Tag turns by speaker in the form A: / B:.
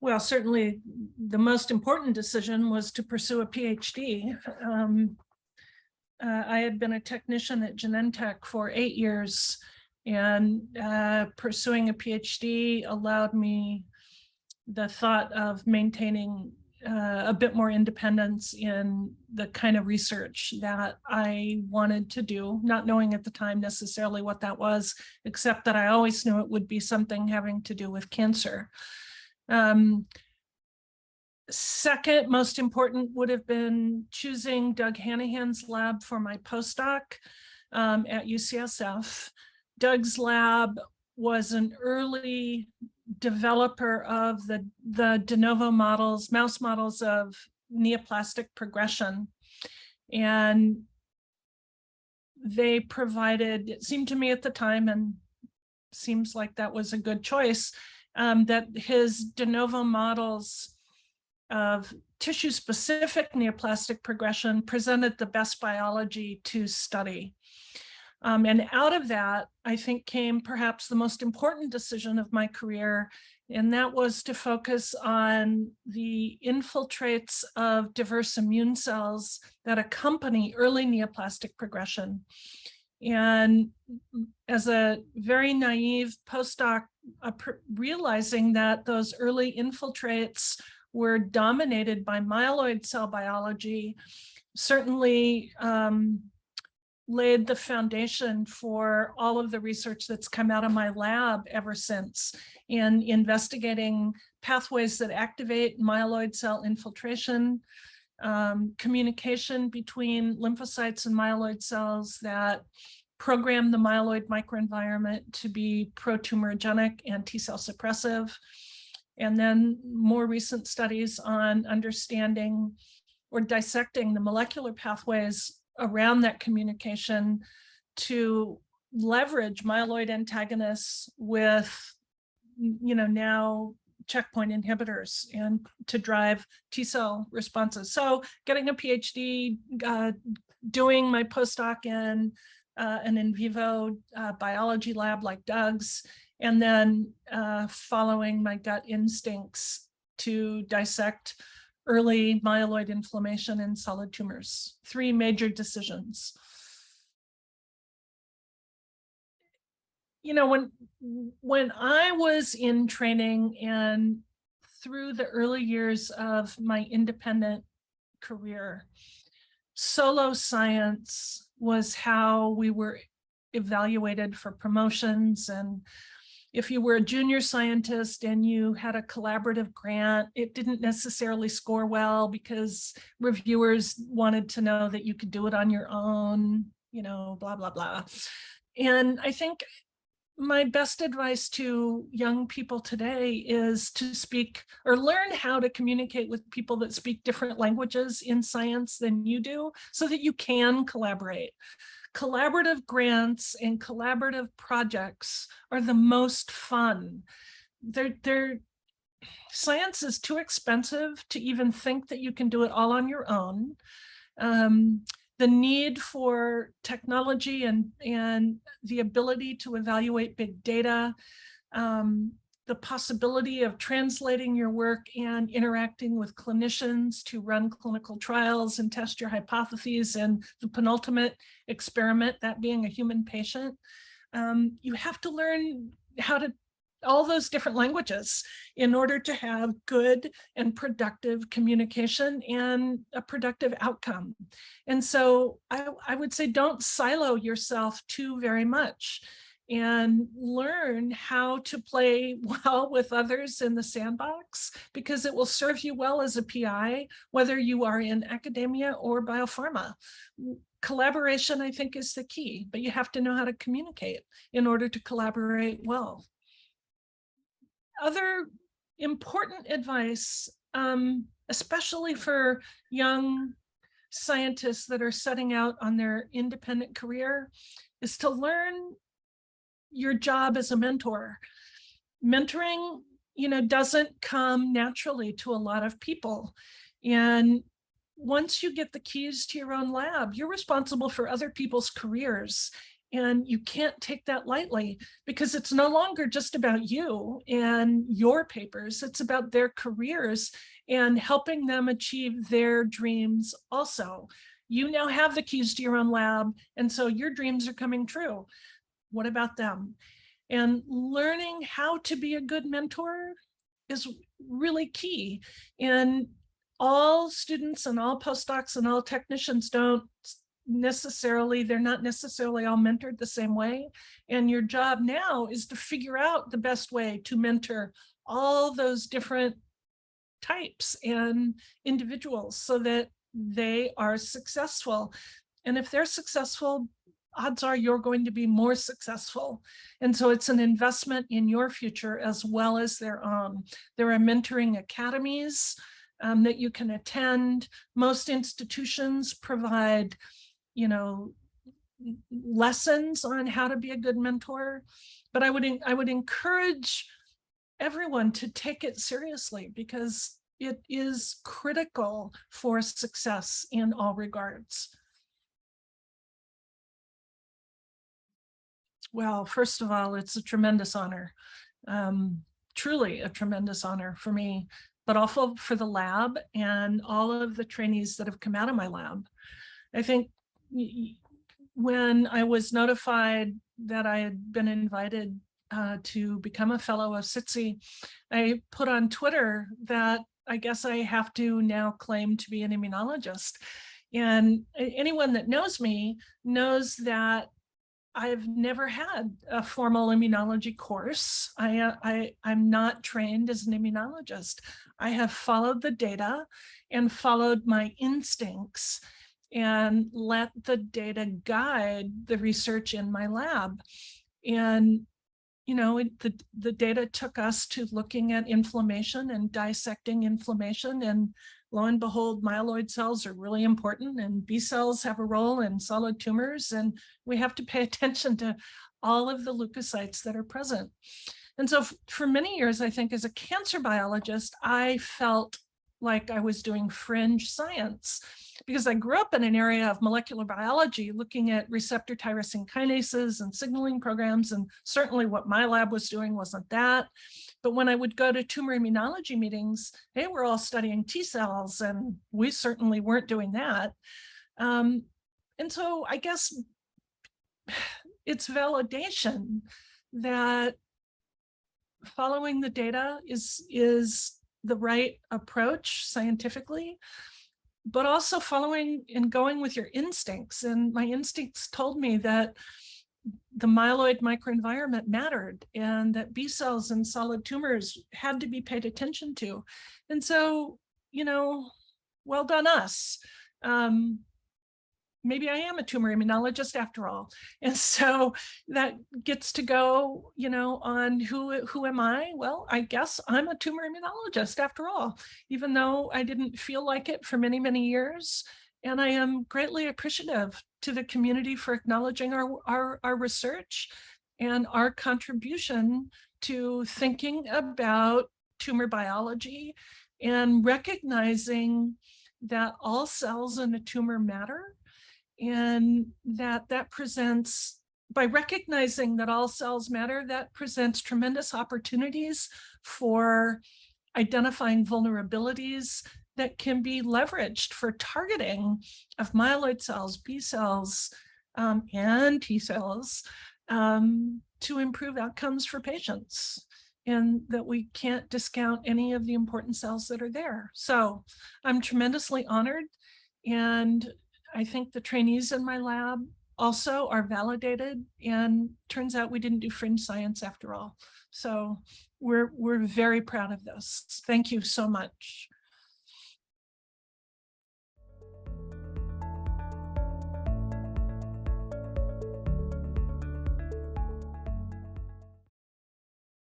A: Well, certainly the most important decision was to pursue a PhD. I had been a technician at Genentech for 8 years, and pursuing a PhD allowed me the thought of maintaining a bit more independence in the kind of research that I wanted to do, not knowing at the time necessarily what that was, except that I always knew it would be something having to do with cancer. Second most important would have been choosing Doug Hanahan's lab for my postdoc at Ucsf. Doug's lab was an early developer of the de novo models, mouse models of neoplastic progression. And they provided, it seemed to me at the time, and seems like that was a good choice, that his de novo models of tissue-specific neoplastic progression presented the best biology to study. And out of that, I think, came perhaps the most important decision of my career, and that was to focus on the infiltrates of diverse immune cells that accompany early neoplastic progression. And as a very naive postdoc, realizing that those early infiltrates were dominated by myeloid cell biology, certainly laid the foundation for all of the research that's come out of my lab ever since in investigating pathways that activate myeloid cell infiltration, communication between lymphocytes and myeloid cells that program the myeloid microenvironment to be pro-tumorigenic and T-cell suppressive. And then more recent studies on understanding or dissecting the molecular pathways around that communication to leverage myeloid antagonists with, now checkpoint inhibitors and to drive T-cell responses. So getting a PhD, doing my postdoc in an in vivo biology lab like Doug's, and then following my gut instincts to dissect early myeloid inflammation in solid tumors. 3 major decisions. When I was in training and through the early years of my independent career, solo science was how we were evaluated for promotions. And if you were a junior scientist and you had a collaborative grant, it didn't necessarily score well because reviewers wanted to know that you could do it on your own, blah, blah, blah. And I think my best advice to young people today is to speak or learn how to communicate with people that speak different languages in science than you do so that you can collaborate. Collaborative grants and collaborative projects are the most fun. Science is too expensive to even think that you can do it all on your own. The need for technology and the ability to evaluate big data, the possibility of translating your work and interacting with clinicians to run clinical trials and test your hypotheses, and the penultimate experiment, that being a human patient. You have to learn how to all those different languages in order to have good and productive communication and a productive outcome. And so I would say don't silo yourself too very much, and learn how to play well with others in the sandbox, because it will serve you well as a PI, whether you are in academia or biopharma. Collaboration, I think, is the key, but you have to know how to communicate in order to collaborate well. Other important advice, especially for young scientists that are setting out on their independent career, is to learn your job as a mentor. Mentoring, doesn't come naturally to a lot of people. And once you get the keys to your own lab, you're responsible for other people's careers. And you can't take that lightly, because it's no longer just about you and your papers. It's about their careers and helping them achieve their dreams also. You now have the keys to your own lab, and so your dreams are coming true. What about them? And learning how to be a good mentor is really key. And all students and all postdocs and all technicians don't necessarily, they're not necessarily all mentored the same way. And your job now is to figure out the best way to mentor all those different types and individuals so that they are successful. And if they're successful, odds are you're going to be more successful. And so it's an investment in your future as well as their own. There are mentoring academies that you can attend. Most institutions provide, lessons on how to be a good mentor. But I would encourage everyone to take it seriously, because it is critical for success in all regards. Well, first of all, it's a tremendous honor, truly a tremendous honor for me, but also for the lab and all of the trainees that have come out of my lab. I think when I was notified that I had been invited to become a fellow of SITC, I put on Twitter that I guess I have to now claim to be an immunologist. And anyone that knows me knows that I've never had a formal immunology course. I'm not trained as an immunologist. I have followed the data and followed my instincts and let the data guide the research in my lab. And the data took us to looking at inflammation and dissecting inflammation, and lo and behold, myeloid cells are really important, and B cells have a role in solid tumors, and we have to pay attention to all of the leukocytes that are present. And so for many years, I think as a cancer biologist, I felt like I was doing fringe science, because I grew up in an area of molecular biology looking at receptor tyrosine kinases and signaling programs, and certainly what my lab was doing wasn't that. But when I would go to tumor immunology meetings, hey, we're all studying T cells, and we certainly weren't doing that. And so I guess it's validation that following the data is the right approach scientifically, but also following and going with your instincts. And my instincts told me that the myeloid microenvironment mattered, and that B cells in solid tumors had to be paid attention to. And so, well done us. Maybe I am a tumor immunologist after all. And so that gets to go, on who am I? Well, I guess I'm a tumor immunologist after all, even though I didn't feel like it for many, many years. And I am greatly appreciative to the community for acknowledging our research and our contribution to thinking about tumor biology and recognizing that all cells in a tumor matter. And that presents, by recognizing that all cells matter, that presents tremendous opportunities for identifying vulnerabilities that can be leveraged for targeting of myeloid cells, B cells, and T cells to improve outcomes for patients, and that we can't discount any of the important cells that are there. So I'm tremendously honored, and I think the trainees in my lab also are validated, and turns out we didn't do fringe science after all. So we're very proud of this. Thank you so much.